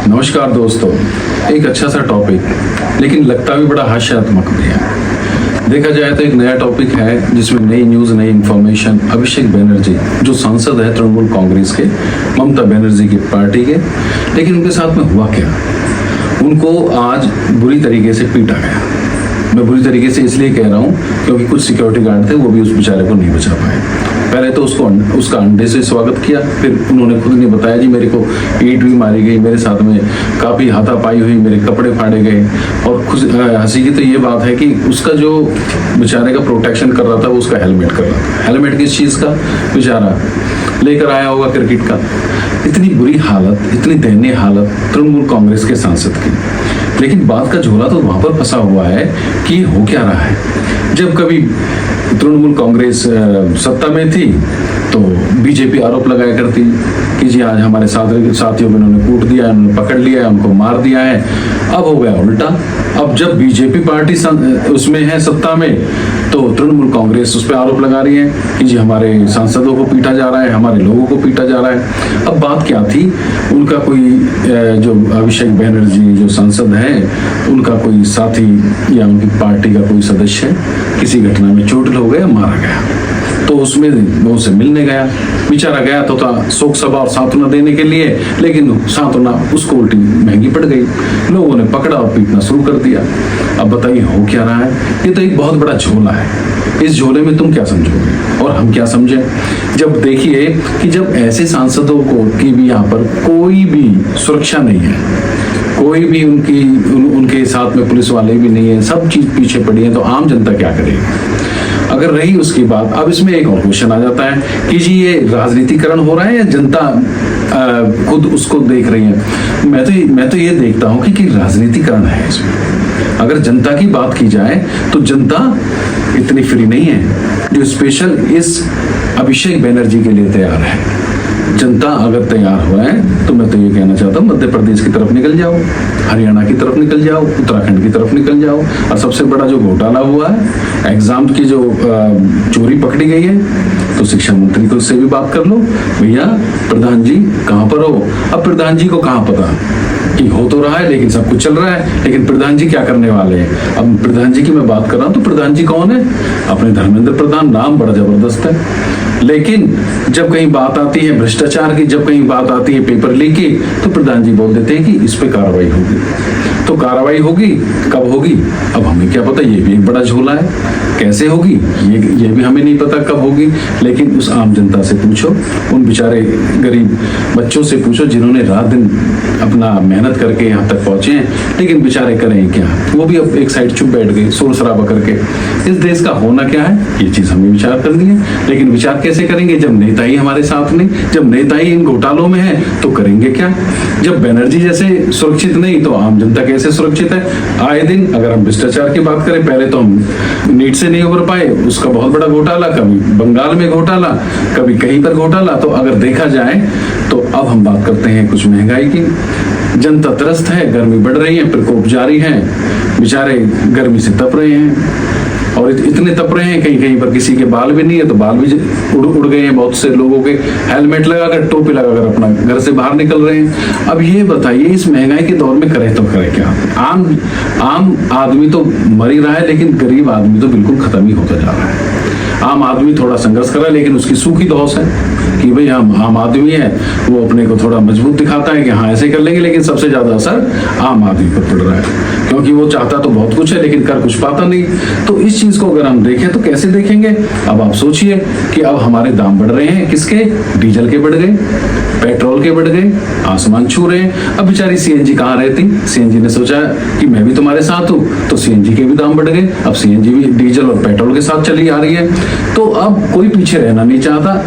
नमस्कार दोस्तों। एक अच्छा सा टॉपिक, लेकिन लगता भी बड़ा हास्यात्मक भी है। देखा जाए तो एक नया टॉपिक है जिसमें नई न्यूज़, नई इंफॉर्मेशन। अभिषेक बनर्जी जो सांसद है तृणमूल कांग्रेस के, ममता बनर्जी की पार्टी के, लेकिन उनके साथ में हुआ क्या? उनको आज बुरी तरीके से पीटा गया। मैं बुरी तरीके से इसलिए कह रहा हूँ क्योंकि कुछ सिक्योरिटी गार्ड थे, वो भी उस बेचारे को नहीं बचा पाए। पहले तो उसका अंडे से स्वागत किया, फिर उन्होंने खुद ने बताया जी मेरे को ईंट भी मारी गई, मेरे साथ में काफ़ी हाथापाई हुई, मेरे कपड़े फाड़े गए। और हंसी की तो ये बात है कि उसका जो बेचारे का प्रोटेक्शन कर रहा था वो उसका हेलमेट कर रहा था। हेलमेट किस चीज़ का? बेचारा लेकर आया होगा क्रिकेट का। इतनी बुरी हालत, इतनी दयनीय हालत तृणमूल कांग्रेस के सांसद की। लेकिन बात का झोला तो वहां पर फंसा हुआ है कि हो क्या रहा है। जब कभी तृणमूल कांग्रेस सत्ता में थी तो बीजेपी आरोप लगाया करती कि जी आज हमारे साथियों को इन्होंने कूट दिया है, इन्होंने पकड़ लिया है, उनको मार दिया है। अब हो गया उल्टा। अब जब बीजेपी पार्टी उसमें है सत्ता में, तो तृणमूल कांग्रेस उस पर आरोप लगा रही है कि जी हमारे सांसदों को पीटा जा रहा है, हमारे लोगों को पीटा जा रहा है। अब बात क्या थी? उनका कोई जो अभिषेक बनर्जी जो सांसद है, उनका कोई साथी या उनकी पार्टी का कोई सदस्य किसी घटना में चोटिल हो गया, मारा गया, तो उसमें वो उसे मिलने गया। बेचारा गया तो था शोक सभा और सांत्वना देने के लिए, लेकिन सांत्वना उसको उल्टी महंगी पड़ गई। लोगों ने पकड़ा और पीटना शुरू कर दिया। अब बताइए हो क्या रहा है? ये तो एक बहुत बड़ा झोला है। इस झोले में तुम क्या समझोगे और हम क्या समझे? जब देखिए कि जब ऐसे सांसदों को की भी यहाँ पर कोई भी सुरक्षा नहीं है, कोई भी उनके साथ में पुलिस वाले भी नहीं है, सब चीज पीछे पड़ी है, तो आम जनता क्या करेगी? अगर रही उसकी बात, अब इसमें एक और क्वेश्चन आ जाता है कि जी ये राजनीतिकरण हो रहा है या जनता खुद उसको देख रही है? मैं तो ये देखता हूँ कि राजनीतिकरण है इसमें। अगर जनता की बात की जाए तो जनता इतनी फ्री नहीं है जो स्पेशल इस अभिषेक बनर्जी के लिए तैयार है। जनता अगर तैयार हुआ है तो मैं तो ये कहना चाहता हूँ मध्य प्रदेश की तरफ निकल जाओ, हरियाणा की तरफ निकल जाओ, उत्तराखंड की तरफ निकल जाओ। और सबसे बड़ा जो घोटाला हुआ है, एग्जाम की जो चोरी पकड़ी गई है, तो शिक्षा मंत्री को उससे भी बात कर लो, भैया प्रधान जी कहाँ पर हो? अब प्रधान जी को कहाँ पता कि हो तो रहा है लेकिन सब कुछ चल रहा है, लेकिन प्रधान जी क्या करने वाले हैं? अब प्रधान जी की मैं बात कर रहा हूँ तो प्रधान जी कौन है? अपने धर्मेंद्र प्रधान, नाम बड़ा जबरदस्त है। लेकिन जब कहीं बात आती है भ्रष्टाचार की, जब कहीं बात आती है पेपर लीक की, तो प्रधान जी बोल देते हैं कि इस पे कार्रवाई होगी। तो कार्रवाई होगी, कब होगी अब हमें क्या पता? ये भी एक बड़ा झोला है। कैसे होगी ये भी हमें नहीं पता कब होगी। लेकिन उस आम जनता से पूछो, उन बेचारे गरीब बच्चों से पूछो जिन्होंने रात दिन अपना मेहनत करके यहाँ तक पहुंचे हैं, लेकिन बेचारे करें क्या? वो भी अब एक साइड चुप बैठ गए शोर शराबा करके। इस देश का होना क्या है, ये चीज हमें विचार करनी है। लेकिन विचार कैसे करेंगे जब नेता ही हमारे साथ नहीं, जब नेता ही इन घोटालों में है, तो करेंगे क्या? जब बनर्जी जैसे सुरक्षित नहीं तो आम जनता कैसे सुरक्षित है? आए दिन अगर हम भ्रष्टाचार की बात करें, पहले तो हम नीट से नहीं उबर पाए, उसका बहुत बड़ा घोटाला, कभी बंगाल में घोटाला, कभी कहीं पर घोटाला। तो अगर देखा जाए तो अब हम बात करते हैं कुछ महंगाई की। जनता त्रस्त है, गर्मी बढ़ रही है, प्रकोप जारी है, बेचारे गर्मी से तप रहे हैं। और इतने तप रहे हैं, कहीं कहीं पर किसी के बाल भी नहीं है तो बाल भी उड़ गए हैं। बहुत से लोगों के हेलमेट लगाकर, टोपी लगाकर अपना घर से बाहर निकल रहे हैं। अब ये बताइए इस महंगाई के दौर में करे तो करे क्या? आम आदमी तो मर ही रहा है, लेकिन गरीब आदमी तो बिल्कुल खत्म ही होता जा रहा है। आम आदमी थोड़ा संघर्ष कर रहा है, लेकिन उसकी सूखी धौंस है कि भाई हम आम आदमी है, वो अपने को थोड़ा मजबूत दिखाता है कि हाँ ऐसे कर लेंगे, लेकिन सबसे ज्यादा असर आम आदमी पर पड़ रहा है, क्योंकि वो चाहता तो बहुत कुछ है लेकिन कर कुछ पाता नहीं। तो इस चीज को अगर हम देखें तो कैसे देखेंगे? अब आप सोचिए कि अब हमारे दाम बढ़ रहे हैं, किसके? डीजल के बढ़ गए, पेट्रोल के बढ़ गए, आसमान छू रहे हैं। अब बेचारी सीएनजी कहाँ रहती? सीएनजी ने सोचा कि मैं भी तुम्हारे साथ हूँ, तो सीएनजी के भी दाम बढ़ गए। अब सीएनजी भी डीजल और पेट्रोल के साथ चली आ रही है। तो अब कोई पीछे रहना नहीं चाहता,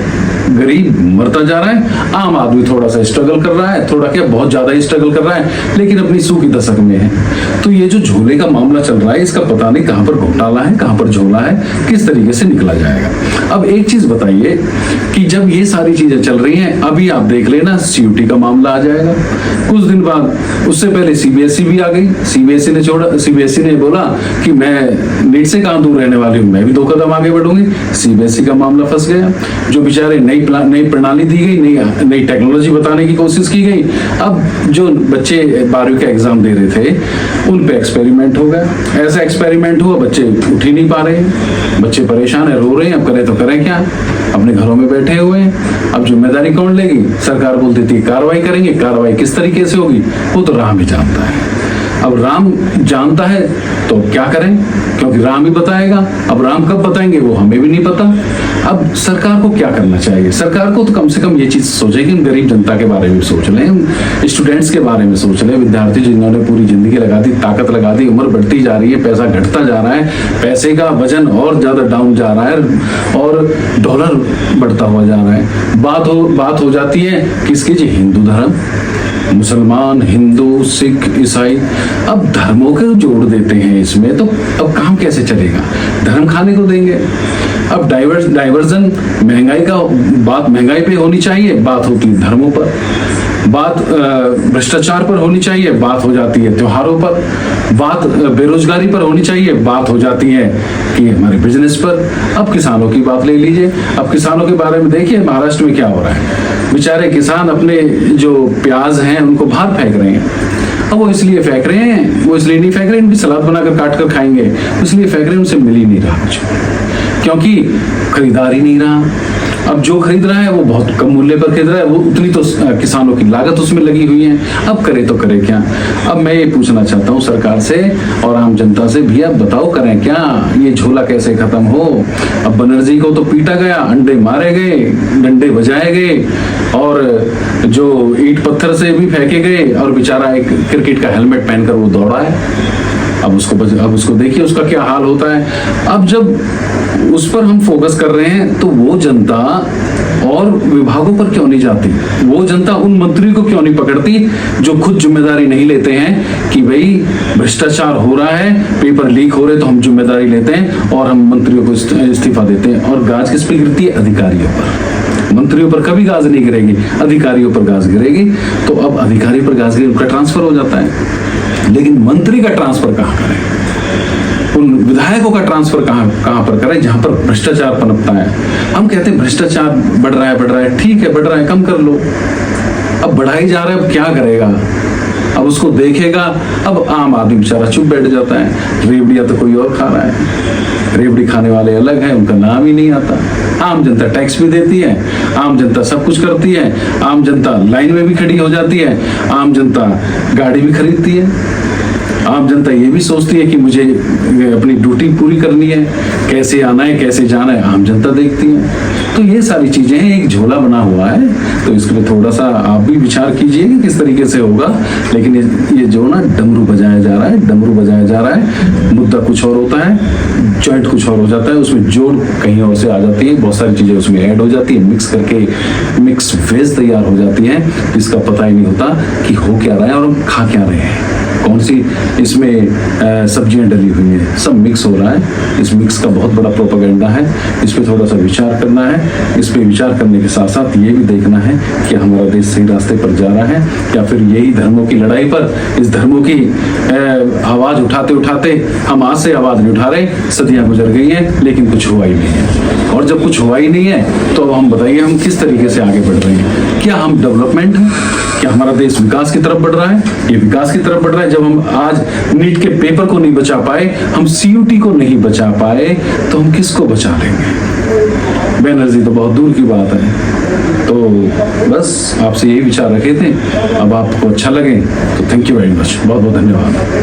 गरीब मरता जा रहा है, आम आदमी थोड़ा सा स्ट्रगल कर रहा है, थोड़ा क्या बहुत ज्यादा ही स्ट्रगल कर रहा है, लेकिन अपनी सूखी दशक में है। तो ये जो झोले का मामला चल रहा है, इसका पता नहीं कहां पर घोटाला है, कहां पर झोला है, किस तरीके से निकला जाएगा। अब एक चीज बताइए कि जब ये सारी चीजें चल रही हैं, अभी आप देख लेना सीयूटी का मामला आ जाएगा कुछ दिन बाद। उससे पहले सीबीएसई भी आ गई। सीबीएसई ने बोला कि मैं नीट से कहां दूर रहने वाली हूं, मैं भी 2 कदम आगे बढ़ूंगी। सीबीएसई का मामला फंस गया। जो बेचारे नई नई प्रणाली दी गई, नई टेक्नोलॉजी बताने की कोशिश की गई। अब जो बच्चे 12वीं का एग्जाम दे रहे थे उन पे एक्सपेरिमेंट हो गया। ऐसा एक्सपेरिमेंट हुआ, बच्चे उठ ही नहीं पा रहे, बच्चे परेशान है, रो रहे हैं। अब करें तो करें क्या, अपने घरों में बैठे हुए हैं। अब जिम्मेदारी कौन लेगी? सरकार बोल देती है कार्रवाई करेंगे। कार्रवाई किस तरीके से होगी वो तो राम ही जानता है। अब राम जानता है तो क्या करें, क्योंकि राम ही बताएगा। अब राम कब बताएंगे वो हमें भी नहीं पता। अब सरकार को क्या करना चाहिए? सरकार को तो कम से कम ये चीज सोचे कि गरीब जनता के बारे में सोच लें, स्टूडेंट्स के बारे में सोच लें, विद्यार्थी जिन्होंने पूरी जिंदगी लगा दी, ताकत लगा दी, उम्र बढ़ती जा रही है, पैसा घटता जा रहा है, पैसे का वजन और ज्यादा डाउन जा रहा है और डॉलर बढ़ता हुआ जा रहा है। बात हो जाती है किसकी जी? हिंदू धर्म, मुसलमान, हिंदू, सिख, ईसाई। अब धर्मों को जोड़ देते हैं इसमें, तो अब काम कैसे चलेगा? धर्म खाने को देंगे। अब डाइवर्जन, महंगाई का बात महंगाई पे होनी चाहिए, बात होती है धर्मों पर। बात भ्रष्टाचार पर होनी चाहिए, बात हो जाती है त्योहारों पर। बात बेरोजगारी पर होनी चाहिए, बात हो जाती है कि हमारे बिजनेस पर। अब किसानों की बात ले लीजिए। अब किसानों के बारे में देखिए महाराष्ट्र में क्या हो रहा है। बेचारे किसान अपने जो प्याज हैं उनको बाहर फेंक रहे हैं। अब वो इसलिए फेंक रहे हैं, वो इसलिए नहीं फेंक रहे उनकी सलाद बनाकर काट कर खाएंगे, इसलिए फेंक रहे हैं, उनसे मिल ही नहीं रहा कुछ, क्योंकि खरीदार ही नहीं रहा। अब जो खरीद रहा है वो बहुत कम मूल्य पर खरीद रहा है, वो उतनी तो किसानों की लागत उसमें लगी हुई है। अब करे तो करे क्या? अब मैं ये पूछना चाहता हूँ सरकार से और आम जनता से, भैया बताओ करें क्या? ये झोला कैसे खत्म हो? अब बनर्जी को तो पीटा गया, अंडे मारे गए, डंडे बजाए गए और जो ईंट पत्थर से भी फेंके गए और बेचारा एक क्रिकेट का हेलमेट पहनकर वो दौड़ा है। अब उसको देखिए उसका क्या हाल होता है। अब जब उस पर हम फोकस कर रहे हैं तो वो जनता और विभागों पर क्यों नहीं जाती? वो जनता उन मंत्री को क्यों नहीं पकड़ती जो खुद जिम्मेदारी नहीं लेते हैं कि भाई भ्रष्टाचार हो रहा है, पेपर लीक हो रहे, तो हम जिम्मेदारी लेते हैं और हम मंत्रियों को इस्तीफा देते हैं। और गाज किस पे गिरती है? अधिकारियों पर। मंत्रियों पर कभी गाज नहीं गिरेगी, अधिकारियों पर गाज गिरेगी। तो अब अधिकारी पर गाज गिरे, उनका ट्रांसफर हो जाता है। लेकिन मंत्री का ट्रांसफर कहाँ करें? उन विधायकों का ट्रांसफर कहां पर करें जहां पर भ्रष्टाचार पनपता है? हम कहते हैं भ्रष्टाचार बढ़ रहा है, ठीक है बढ़ रहा है, कम कर लो। अब बढ़ा ही जा रहा है, अब क्या करेगा? अब उसको देखेगा। अब आम आदमी बेचारा चुप बैठ जाता है। रेवड़िया तो कोई और खा रहा है, रेवड़ी खाने वाले अलग हैं, उनका नाम ही नहीं आता। आम जनता टैक्स भी देती है, आम जनता सब कुछ करती है, आम जनता लाइन में भी खड़ी हो जाती है, आम जनता गाड़ी भी खरीदती है, आम जनता ये भी सोचती है कि मुझे अपनी ड्यूटी पूरी करनी है, कैसे आना है कैसे जाना है, आम जनता देखती है। तो ये सारी चीजें हैं, एक झोला बना हुआ है। तो इसके लिए थोड़ा सा आप भी विचार कीजिए कि किस तरीके से होगा। लेकिन ये जो ना डमरू बजाया जा रहा है, डमरू बजाया जा रहा है, मुद्दा कुछ और होता है, जॉइंट कुछ और हो जाता है, उसमें जोड़ कहीं और से आ जाती है, बहुत सारी चीजें उसमें ऐड हो जाती है, मिक्स करके मिक्स वेज तैयार हो जाती है, जिसका पता ही नहीं होता कि हो क्या रहा है और हम खा क्या रहे हैं, कौन सी इसमें सब्जियां डली हुई हैं, सब मिक्स हो रहा है। इस मिक्स का बहुत बड़ा प्रोपेगेंडा है, इस पे थोड़ा सा विचार करना है। इस पे विचार करने के साथ साथ ये भी देखना है कि हमारा देश सही रास्ते पर जा रहा है या फिर यही धर्मों की लड़ाई पर, इस धर्मों की आवाज उठाते उठाते हम आज से आवाज नहीं उठा रहे, सदियां गुजर गई हैं लेकिन कुछ हुआ ही नहीं है। और जब कुछ हुआ ही नहीं है तो हम बताइए हम किस तरीके से आगे बढ़ रहे हैं? क्या हम डेवलपमेंट हैं? क्या हमारा देश विकास की तरफ बढ़ रहा है? ये विकास की तरफ बढ़ रहा है। जब हम आज नीट के पेपर को नहीं बचा पाए, हम CUT को नहीं बचा पाए, तो हम किसको बचा लेंगे? बैनर्जी तो बहुत दूर की बात है। तो बस आपसे यही विचार रखे थे। अब आपको अच्छा लगे तो थैंक यू वेरी मच, बहुत बहुत धन्यवाद।